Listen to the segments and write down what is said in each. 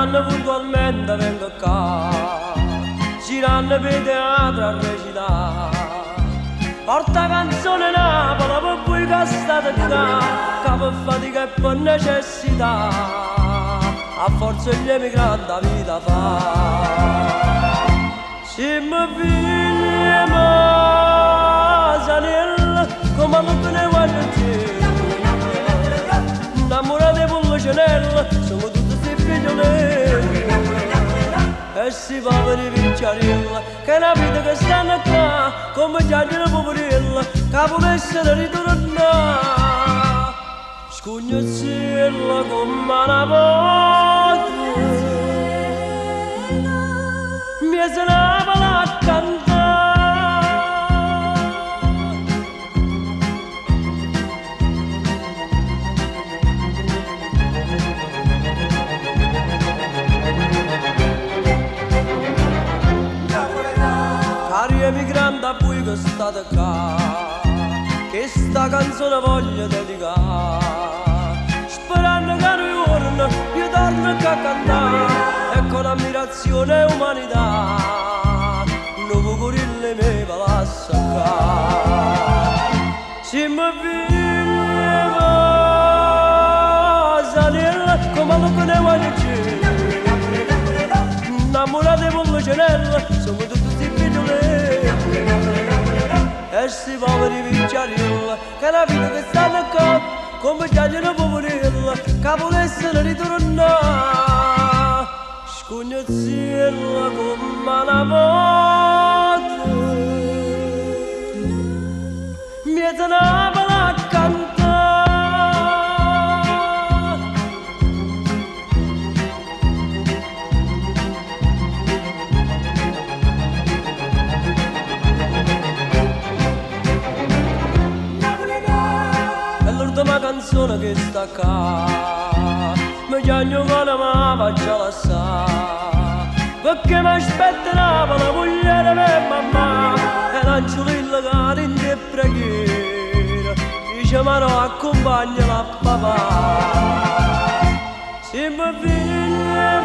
anno puntualmente vengo qua, girando per teatro a recitare. Porta canzone Napoli per voi che state qua, che per fatica e per necessità, a forza gli emigranti la vita fa. Se mi figliamo Sanella, come non te ne voglio dire, innamorate con Lucinella, siamo tutti sti figliolini. E si poveri picciarella, che è una vita che stanno qua, come già di una poverella, che volessero ritornare. Scugnazziella come una voce, mi suonava a cantare. Cari emigranti a voi che state qua, che sta canzone voglio dedicare, sperando che un giorno io torno a cantare, e con ammirazione e umanità nuovo gorille mi palassa qua. Se mi viene Sanella, come lo che ne voglio dire, innamorate con Lucinella, siamo tutti sti figliolini. E sti poveri picciarella, che è una vita che stanno qua, come già di una poverella, che volessero ritornare. Scugnazziella come una voce, mi suonava a cantare. L'ultima canzone che sta qua, mi chiamo con la faccia lassare, perché mi aspetterà la moglie di mia mamma, e l'angiolilla che in preghiera dice ma no, accompagnala a papà. Se mi figlia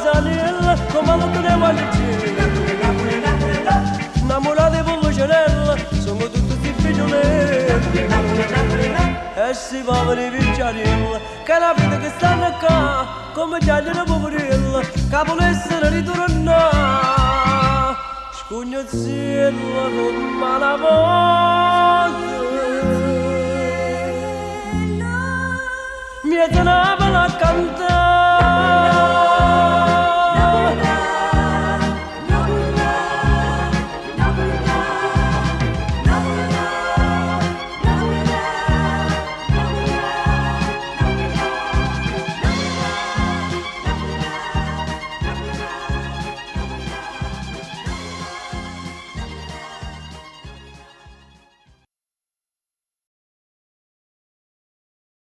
Sanella, come lo che ne voglio dire, innamorate con Lucinella, siamo tutti sti figliolini. E sti poveri picciarella, che è la vita che stanno qua, come già di una poverella, che volessero ritornare. Scugnazziella come una voce,